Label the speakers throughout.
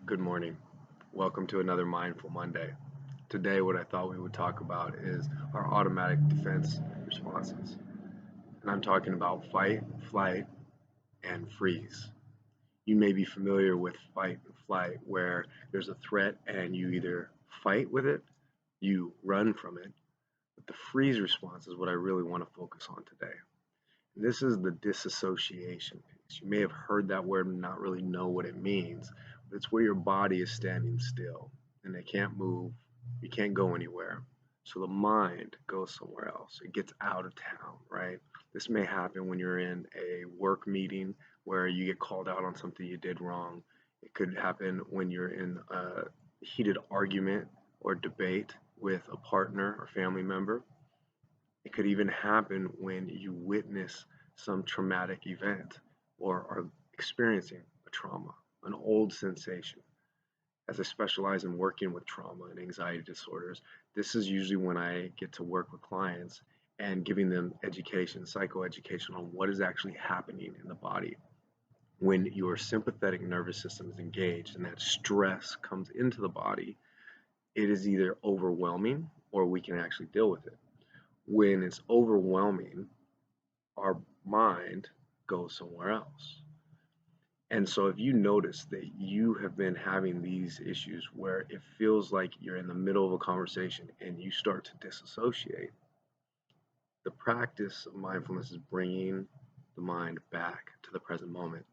Speaker 1: Good morning. Welcome to another Mindful Monday. Today, what I thought we would talk about is our automatic defense responses. And I'm talking about fight, flight, and freeze. You may be familiar with fight and flight, where there's a threat and you either fight with it, you run from it. But the freeze response is what I really want to focus on today. And this is the disassociation piece. You may have heard that word and not really know what it means. It's where your body is standing still and it can't move, you can't go anywhere. So the mind goes somewhere else. It gets out of town, right? This may happen when you're in a work meeting where you get called out on something you did wrong. It could happen when you're in a heated argument or debate with a partner or family member. It could even happen when you witness some traumatic event or are experiencing a trauma, an old sensation. As I specialize in working with trauma and anxiety disorders, this is usually when I get to work with clients and giving them education, psychoeducation on what is actually happening in the body. When your sympathetic nervous system is engaged and that stress comes into the body, it is either overwhelming or we can actually deal with it. When it's overwhelming, our mind goes somewhere else. And so if you notice that you have been having these issues where it feels like you're in the middle of a conversation and you start to disassociate, the practice of mindfulness is bringing the mind back to the present moment.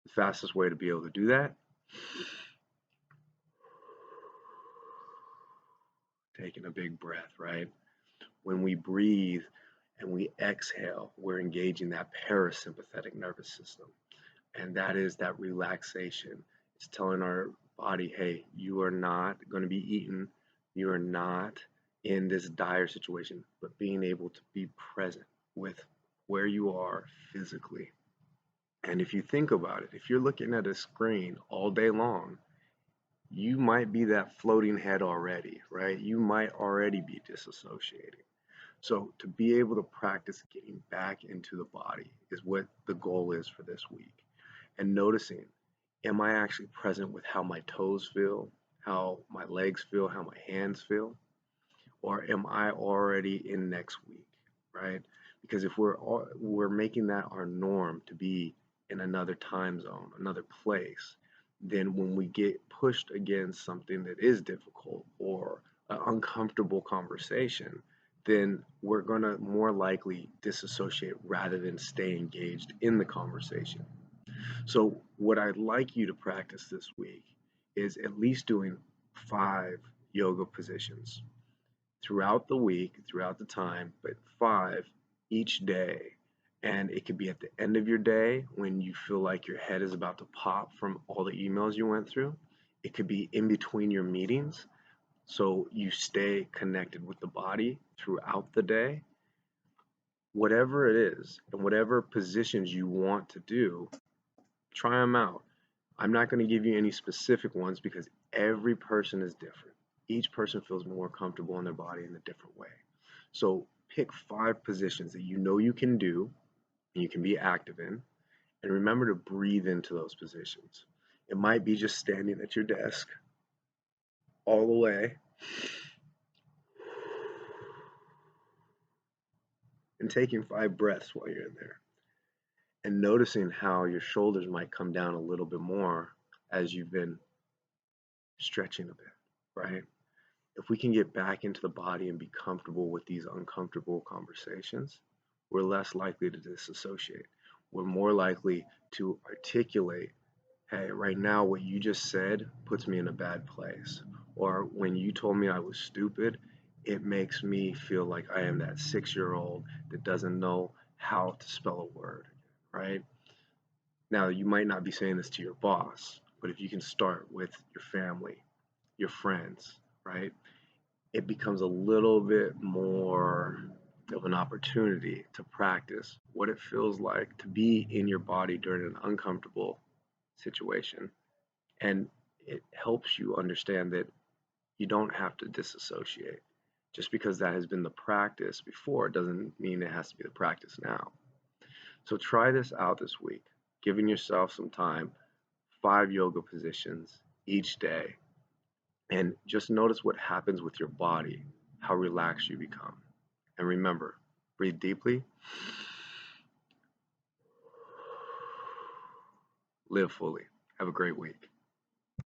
Speaker 1: The fastest way to be able to do that, taking a big breath, right? When we breathe and we exhale, we're engaging that parasympathetic nervous system. And that is that relaxation. It's telling our body, hey, you are not going to be eaten. You are not in this dire situation, but being able to be present with where you are physically. And if you think about it, if you're looking at a screen all day long, you might be that floating head already, right? You might already be disassociating. So to be able to practice getting back into the body is what the goal is for this week. And noticing, am I actually present with how my toes feel, how my legs feel, how my hands feel? Or am I already in next week, right? Because if we're making that our norm to be in another time zone, another place, then when we get pushed against something that is difficult or an uncomfortable conversation, then we're going to more likely disassociate rather than stay engaged in the conversation. So, what I'd like you to practice this week is at least doing 5 yoga positions throughout the week, throughout the time, but 5 each day. And it could be at the end of your day when you feel like your head is about to pop from all the emails you went through. It could be in between your meetings, so you stay connected with the body throughout the day. Whatever it is, and whatever positions you want to do, try them out. I'm not going to give you any specific ones because every person is different. Each person feels more comfortable in their body in a different way. So pick 5 positions that you know you can do and you can be active in, and remember to breathe into those positions. It might be just standing at your desk all the way and taking 5 breaths while you're in there and noticing how your shoulders might come down a little bit more as you've been stretching a bit, right? If we can get back into the body and be comfortable with these uncomfortable conversations, we're less likely to disassociate. We're more likely to articulate, hey, right now what you just said puts me in a bad place. Or when you told me I was stupid, it makes me feel like I am that 6-year old that doesn't know how to spell a word, right? Now, you might not be saying this to your boss, but if you can start with your family, your friends, right? It becomes a little bit more of an opportunity to practice what it feels like to be in your body during an uncomfortable situation. And it helps you understand that you don't have to disassociate. Just because that has been the practice before doesn't mean it has to be the practice now. So try this out this week, giving yourself some time, 5 yoga positions each day, and just notice what happens with your body, how relaxed you become. And remember, breathe deeply, live fully. Have a great week.